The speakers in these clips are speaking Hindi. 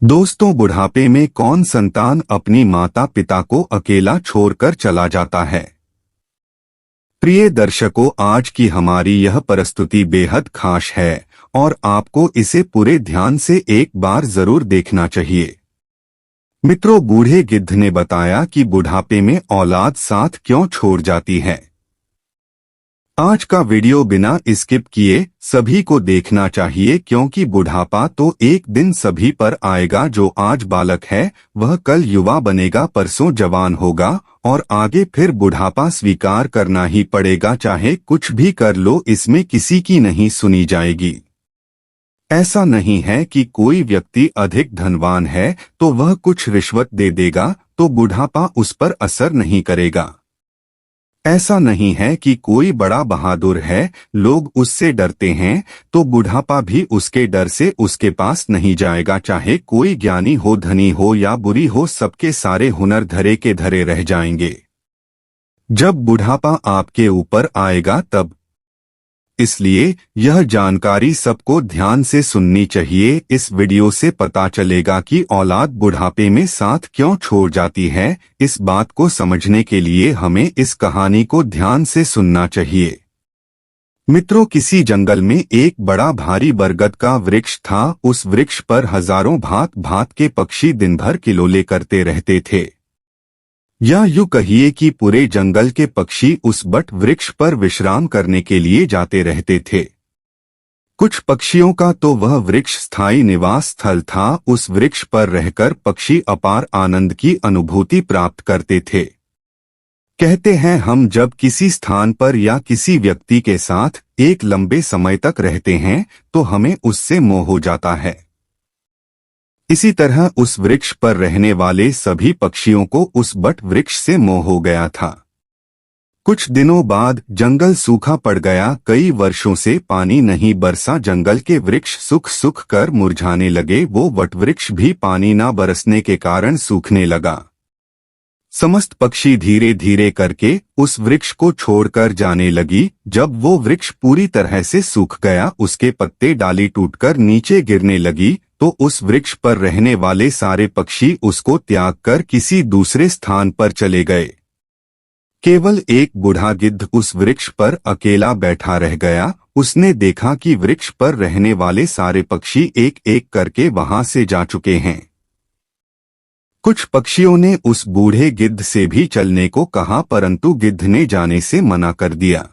दोस्तों, बुढ़ापे में कौन संतान अपनी माता पिता को अकेला छोड़कर चला जाता है। प्रिय दर्शकों, आज की हमारी यह प्रस्तुति बेहद खास है और आपको इसे पूरे ध्यान से एक बार जरूर देखना चाहिए। मित्रों, बूढ़े गिद्ध ने बताया कि बुढ़ापे में औलाद साथ क्यों छोड़ जाती है। आज का वीडियो बिना स्किप किए सभी को देखना चाहिए, क्योंकि बुढ़ापा तो एक दिन सभी पर आएगा। जो आज बालक है वह कल युवा बनेगा, परसों जवान होगा और आगे फिर बुढ़ापा स्वीकार करना ही पड़ेगा। चाहे कुछ भी कर लो, इसमें किसी की नहीं सुनी जाएगी। ऐसा नहीं है कि कोई व्यक्ति अधिक धनवान है तो वह कुछ रिश्वत दे देगा तो बुढ़ापा उस पर असर नहीं करेगा। ऐसा नहीं है कि कोई बड़ा बहादुर है, लोग उससे डरते हैं तो बुढ़ापा भी उसके डर से उसके पास नहीं जाएगा। चाहे कोई ज्ञानी हो, धनी हो या बुरी हो, सबके सारे हुनर धरे के धरे रह जाएंगे जब बुढ़ापा आपके ऊपर आएगा तब। इसलिए यह जानकारी सबको ध्यान से सुननी चाहिए। इस वीडियो से पता चलेगा कि औलाद बुढ़ापे में साथ क्यों छोड़ जाती है। इस बात को समझने के लिए हमें इस कहानी को ध्यान से सुनना चाहिए। मित्रों, किसी जंगल में एक बड़ा भारी बरगद का वृक्ष था। उस वृक्ष पर हजारों भांत भांत के पक्षी दिन भर किलोले करते रहते थे। या यूं कहिए कि पूरे जंगल के पक्षी उस बट वृक्ष पर विश्राम करने के लिए जाते रहते थे। कुछ पक्षियों का तो वह वृक्ष स्थायी निवास स्थल था। उस वृक्ष पर रहकर पक्षी अपार आनंद की अनुभूति प्राप्त करते थे। कहते हैं, हम जब किसी स्थान पर या किसी व्यक्ति के साथ एक लंबे समय तक रहते हैं तो हमें उससे मोह हो जाता है। इसी तरह उस वृक्ष पर रहने वाले सभी पक्षियों को उस बट वृक्ष से मोह हो गया था। कुछ दिनों बाद जंगल सूखा पड़ गया। कई वर्षों से पानी नहीं बरसा। जंगल के वृक्ष सूख सूख कर मुरझाने लगे। वो वटवृक्ष भी पानी न बरसने के कारण सूखने लगा। समस्त पक्षी धीरे धीरे करके उस वृक्ष को छोड़कर जाने लगी। जब वो वृक्ष पूरी तरह से सूख गया, उसके पत्ते डाली टूटकर नीचे गिरने लगी, तो उस वृक्ष पर रहने वाले सारे पक्षी उसको त्याग कर किसी दूसरे स्थान पर चले गए। केवल एक बूढ़ा गिद्ध उस वृक्ष पर अकेला बैठा रह गया। उसने देखा कि वृक्ष पर रहने वाले सारे पक्षी एक एक करके वहां से जा चुके हैं। कुछ पक्षियों ने उस बूढ़े गिद्ध से भी चलने को कहा, परंतु गिद्ध ने जाने से मना कर दिया।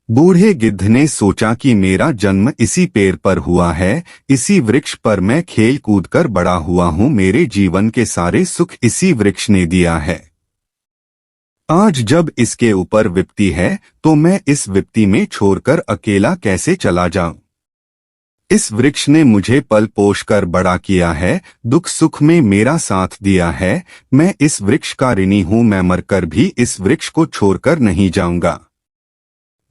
बूढ़े गिद्ध ने सोचा कि मेरा जन्म इसी पेड़ पर हुआ है, इसी वृक्ष पर मैं खेल कूद कर बड़ा हुआ हूँ, मेरे जीवन के सारे सुख इसी वृक्ष ने दिया है। आज जब इसके ऊपर विपत्ति है तो मैं इस विपत्ति में छोड़कर अकेला कैसे चला जाऊं। इस वृक्ष ने मुझे पल पोष कर बड़ा किया है, दुख सुख में मेरा साथ दिया है। मैं इस वृक्ष का ऋणी हूँ, मैं मरकर भी इस वृक्ष को छोड़कर नहीं जाऊंगा।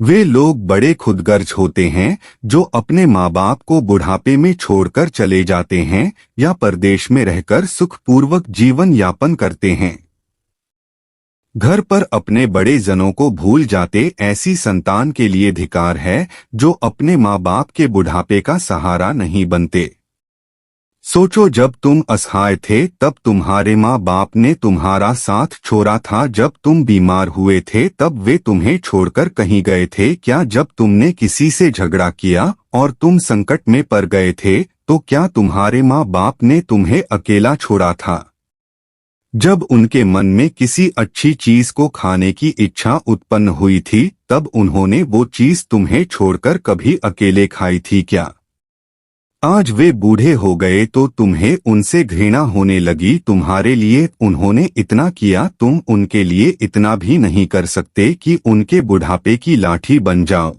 वे लोग बड़े खुदगर्ज होते हैं जो अपने माँ बाप को बुढ़ापे में छोड़कर चले जाते हैं या परदेश में रहकर सुखपूर्वक जीवन यापन करते हैं। घर पर अपने बड़े जनों को भूल जाते ऐसी संतान के लिए धिक्कार है जो अपने माँ बाप के बुढ़ापे का सहारा नहीं बनते। सोचो, जब तुम असहाय थे तब तुम्हारे माँ बाप ने तुम्हारा साथ छोड़ा था। जब तुम बीमार हुए थे तब वे तुम्हें छोड़कर कहीं गए थे क्या? जब तुमने किसी से झगड़ा किया और तुम संकट में पड़ गए थे तो क्या तुम्हारे माँ बाप ने तुम्हें अकेला छोड़ा था? जब उनके मन में किसी अच्छी चीज को खाने की इच्छा उत्पन्न हुई थी तब उन्होंने वो चीज तुम्हें छोड़कर कभी अकेले खाई थी क्या? आज वे बूढ़े हो गए तो तुम्हें उनसे घृणा होने लगी। तुम्हारे लिए उन्होंने इतना किया, तुम उनके लिए इतना भी नहीं कर सकते कि उनके बुढ़ापे की लाठी बन जाओ।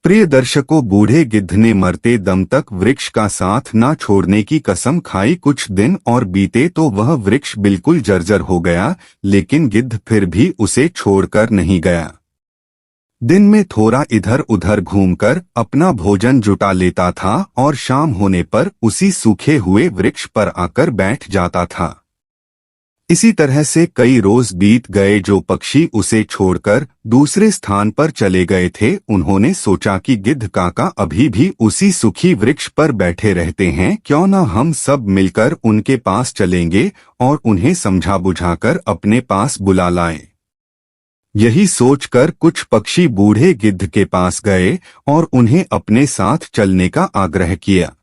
प्रिय दर्शकों, बूढ़े गिद्ध ने मरते दम तक वृक्ष का साथ न छोड़ने की कसम खाई। कुछ दिन और बीते तो वह वृक्ष बिल्कुल जर्जर हो गया, लेकिन गिद्ध फिर भी उसे छोड़कर नहीं गया। दिन में थोड़ा इधर उधर घूमकर अपना भोजन जुटा लेता था और शाम होने पर उसी सूखे हुए वृक्ष पर आकर बैठ जाता था। इसी तरह से कई रोज बीत गए। जो पक्षी उसे छोड़कर दूसरे स्थान पर चले गए थे, उन्होंने सोचा कि गिद्ध काका अभी भी उसी सुखी वृक्ष पर बैठे रहते हैं, क्यों न हम सब मिलकर उनके पास चलेंगे और उन्हें समझा बुझाकर अपने पास बुला लाएं। यही सोचकर कुछ पक्षी बूढ़े गिद्ध के पास गए और उन्हें अपने साथ चलने का आग्रह किया।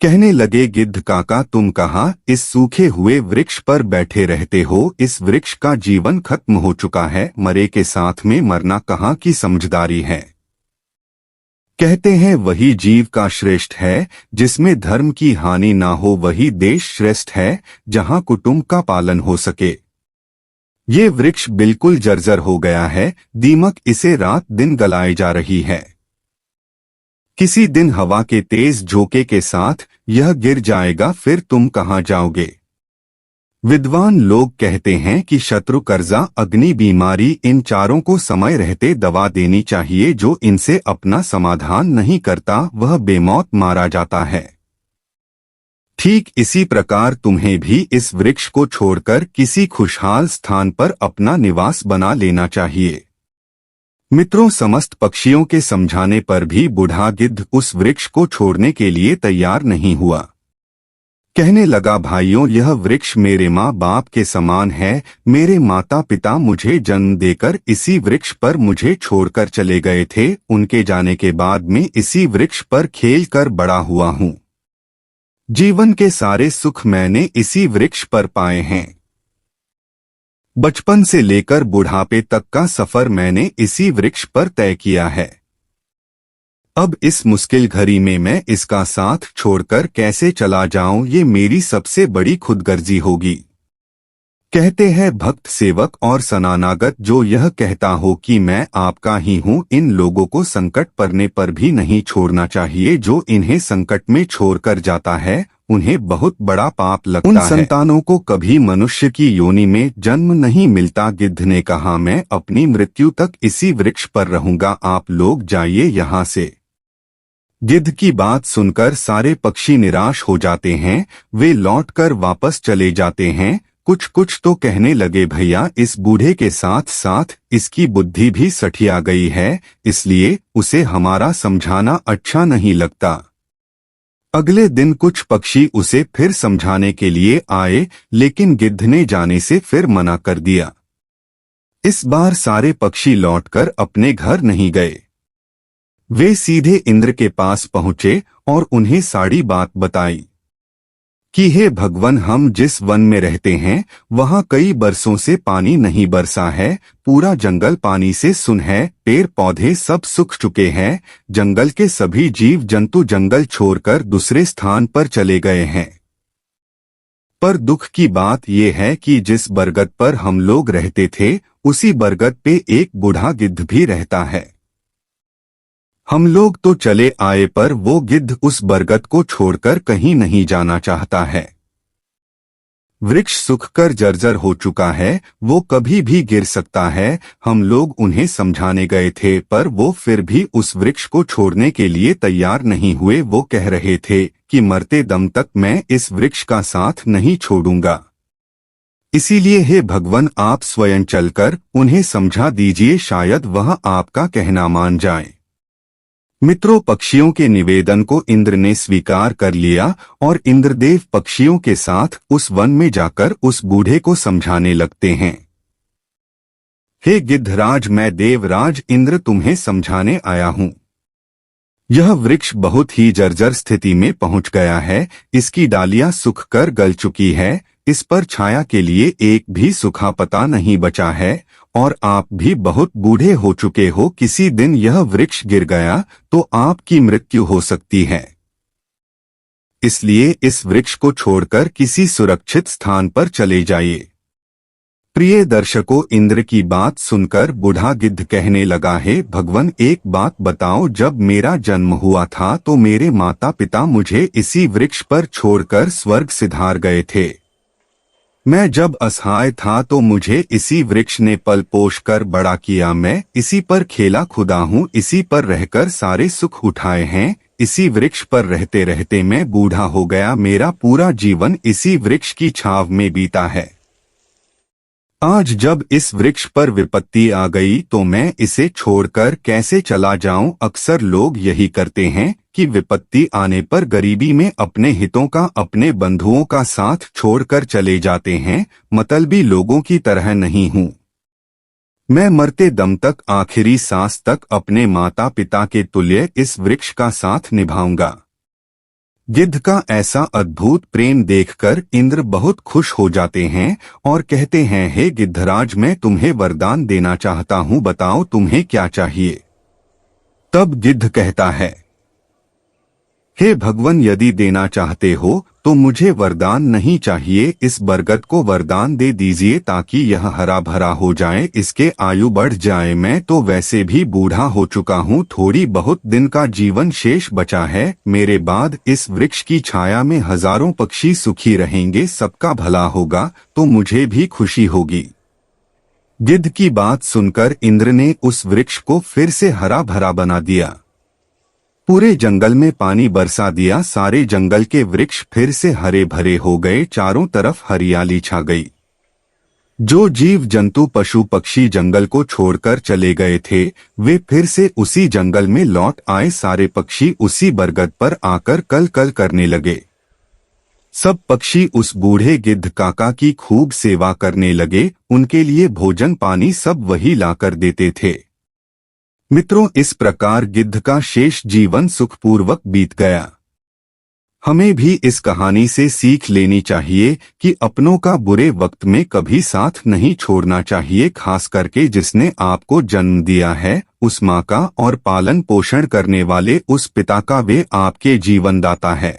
कहने लगे, गिद्ध काका, तुम कहाँ इस सूखे हुए वृक्ष पर बैठे रहते हो? इस वृक्ष का जीवन खत्म हो चुका है, मरे के साथ में मरना कहाँ की समझदारी है। कहते हैं वही जीव का श्रेष्ठ है, जिसमें धर्म की हानि ना हो। वही देश श्रेष्ठ है, जहाँ कुटुंब का पालन हो सके। ये वृक्ष बिल्कुल जर्जर हो गया है, दीमक इसे रात दिन गलाए जा रही है। किसी दिन हवा के तेज झोंके के साथ यह गिर जाएगा, फिर तुम कहाँ जाओगे? विद्वान लोग कहते हैं कि शत्रु, कर्जा, अग्नि, बीमारी, इन चारों को समय रहते दवा देनी चाहिए। जो इनसे अपना समाधान नहीं करता वह बेमौत मारा जाता है। ठीक इसी प्रकार तुम्हें भी इस वृक्ष को छोड़कर किसी खुशहाल स्थान पर अपना निवास बना लेना चाहिए। मित्रों, समस्त पक्षियों के समझाने पर भी बूढ़ा गिद्ध उस वृक्ष को छोड़ने के लिए तैयार नहीं हुआ। कहने लगा, भाइयों, यह वृक्ष मेरे माँ बाप के समान है। मेरे माता पिता मुझे जन्म देकर इसी वृक्ष पर मुझे छोड़कर चले गए थे। उनके जाने के बाद मैं इसी वृक्ष पर खेल कर बड़ा हुआ हूँ। जीवन के सारे सुख मैंने इसी वृक्ष पर पाए हैं। बचपन से लेकर बुढ़ापे तक का सफर मैंने इसी वृक्ष पर तय किया है। अब इस मुश्किल घड़ी में मैं इसका साथ छोड़कर कैसे चला जाऊं, ये मेरी सबसे बड़ी खुदगर्जी होगी। कहते हैं भक्त, सेवक और सनानागत जो यह कहता हो कि मैं आपका ही हूँ, इन लोगों को संकट पड़ने पर भी नहीं छोड़ना चाहिए। जो इन्हें संकट में छोड़कर जाता है उन्हें बहुत बड़ा पाप लगता है। उन संतानों को कभी मनुष्य की योनि में जन्म नहीं मिलता। गिद्ध ने कहा, मैं अपनी मृत्यु तक इसी वृक्ष पर रहूंगा, आप लोग जाइए यहाँ से। गिद्ध की बात सुनकर सारे पक्षी निराश हो जाते हैं। वे लौटकर वापस चले जाते हैं। कुछ तो कहने लगे, भैया, इस बूढ़े के साथ साथ इसकी बुद्धि भी सठिया गई है, इसलिए उसे हमारा समझाना अच्छा नहीं लगता। अगले दिन कुछ पक्षी उसे फिर समझाने के लिए आए, लेकिन गिद्ध ने जाने से फिर मना कर दिया। इस बार सारे पक्षी लौटकर अपने घर नहीं गए। वे सीधे इंद्र के पास पहुंचे और उन्हें सारी बात बताई कि हे भगवान, हम जिस वन में रहते हैं वहां कई बरसों से पानी नहीं बरसा है। पूरा जंगल पानी से सुन है, पेड़ पौधे सब सूख चुके हैं। जंगल के सभी जीव जंतु जंगल छोड़कर दूसरे स्थान पर चले गए हैं। पर दुख की बात यह है कि जिस बरगद पर हम लोग रहते थे उसी बरगद पे एक बूढ़ा गिद्ध भी रहता है। हम लोग तो चले आए, पर वो गिद्ध उस बरगद को छोड़कर कहीं नहीं जाना चाहता है। वृक्ष सूखकर जर्जर हो चुका है, वो कभी भी गिर सकता है। हम लोग उन्हें समझाने गए थे, पर वो फिर भी उस वृक्ष को छोड़ने के लिए तैयार नहीं हुए। वो कह रहे थे कि मरते दम तक मैं इस वृक्ष का साथ नहीं छोड़ूंगा। इसीलिए हे भगवान, आप स्वयं चलकर उन्हें समझा दीजिए, शायद वह आपका कहना मान जाए। मित्रों, पक्षियों के निवेदन को इंद्र ने स्वीकार कर लिया और इंद्रदेव पक्षियों के साथ उस वन में जाकर उस बूढ़े को समझाने लगते हैं। हे गिद्धराज, मैं देवराज इंद्र तुम्हें समझाने आया हूँ। यह वृक्ष बहुत ही जर्जर स्थिति में पहुंच गया है। इसकी डालियां सूखकर गल चुकी है। इस पर छाया के लिए एक भी सूखा पत्ता नहीं बचा है और आप भी बहुत बूढ़े हो चुके हो। किसी दिन यह वृक्ष गिर गया तो आपकी मृत्यु हो सकती है। इसलिए इस वृक्ष को छोड़कर किसी सुरक्षित स्थान पर चले जाइए। प्रिय दर्शकों, इंद्र की बात सुनकर बूढ़ा गिद्ध कहने लगा, हे भगवान, एक बात बताओ, जब मेरा जन्म हुआ था तो मेरे माता पिता मुझे इसी वृक्ष पर छोड़कर स्वर्ग सिधार गए थे। मैं जब असहाय था तो मुझे इसी वृक्ष ने पल पोष कर बड़ा किया। मैं इसी पर खेला खुदा हूँ, इसी पर रहकर सारे सुख उठाए हैं। इसी वृक्ष पर रहते रहते मैं बूढ़ा हो गया। मेरा पूरा जीवन इसी वृक्ष की छांव में बीता है। आज जब इस वृक्ष पर विपत्ति आ गई तो मैं इसे छोड़कर कैसे चला जाऊं। अक्सर लोग यही करते हैं कि विपत्ति आने पर गरीबी में अपने हितों का, अपने बंधुओं का साथ छोड़कर चले जाते हैं। मतलबी लोगों की तरह नहीं हूं मैं। मरते दम तक, आखिरी सांस तक अपने माता पिता के तुल्य इस वृक्ष का साथ निभाऊंगा। गिद्ध का ऐसा अद्भुत प्रेम देखकर इंद्र बहुत खुश हो जाते हैं और कहते हैं, हे गिद्धराज, मैं तुम्हें वरदान देना चाहता हूं, बताओ तुम्हें क्या चाहिए। तब गिद्ध कहता है, हे भगवान, यदि देना चाहते हो तो मुझे वरदान नहीं चाहिए, इस बरगद को वरदान दे दीजिए ताकि यह हरा भरा हो जाए, इसके आयु बढ़ जाए। मैं तो वैसे भी बूढ़ा हो चुका हूँ, थोड़ी बहुत दिन का जीवन शेष बचा है। मेरे बाद इस वृक्ष की छाया में हजारों पक्षी सुखी रहेंगे, सबका भला होगा तो मुझे भी खुशी होगी। गिद्ध की बात सुनकर इंद्र ने उस वृक्ष को फिर से हरा भरा बना दिया। पूरे जंगल में पानी बरसा दिया, सारे जंगल के वृक्ष फिर से हरे भरे हो गए, चारों तरफ हरियाली छा गई। जो जीव जंतु पशु पक्षी जंगल को छोड़कर चले गए थे वे फिर से उसी जंगल में लौट आए। सारे पक्षी उसी बरगद पर आकर कल कल करने लगे। सब पक्षी उस बूढ़े गिद्ध काका की खूब सेवा करने लगे, उनके लिए भोजन पानी सब वही लाकर देते थे। मित्रों, इस प्रकार गिद्ध का शेष जीवन सुखपूर्वक बीत गया। हमें भी इस कहानी से सीख लेनी चाहिए कि अपनों का बुरे वक्त में कभी साथ नहीं छोड़ना चाहिए, खास करके जिसने आपको जन्म दिया है, उस माँ का और पालन पोषण करने वाले उस पिता का। वे आपके जीवनदाता है।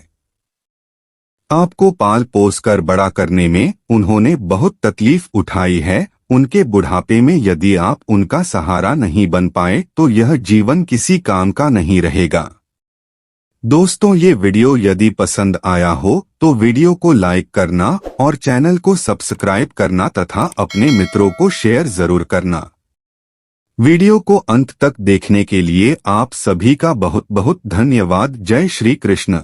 आपको पाल पोस कर बड़ा करने में उन्होंने बहुत तकलीफ उठाई है। उनके बुढ़ापे में यदि आप उनका सहारा नहीं बन पाए तो यह जीवन किसी काम का नहीं रहेगा। दोस्तों, ये वीडियो यदि पसंद आया हो तो वीडियो को लाइक करना और चैनल को सब्सक्राइब करना तथा अपने मित्रों को शेयर जरूर करना। वीडियो को अंत तक देखने के लिए आप सभी का बहुत बहुत धन्यवाद। जय श्री कृष्ण।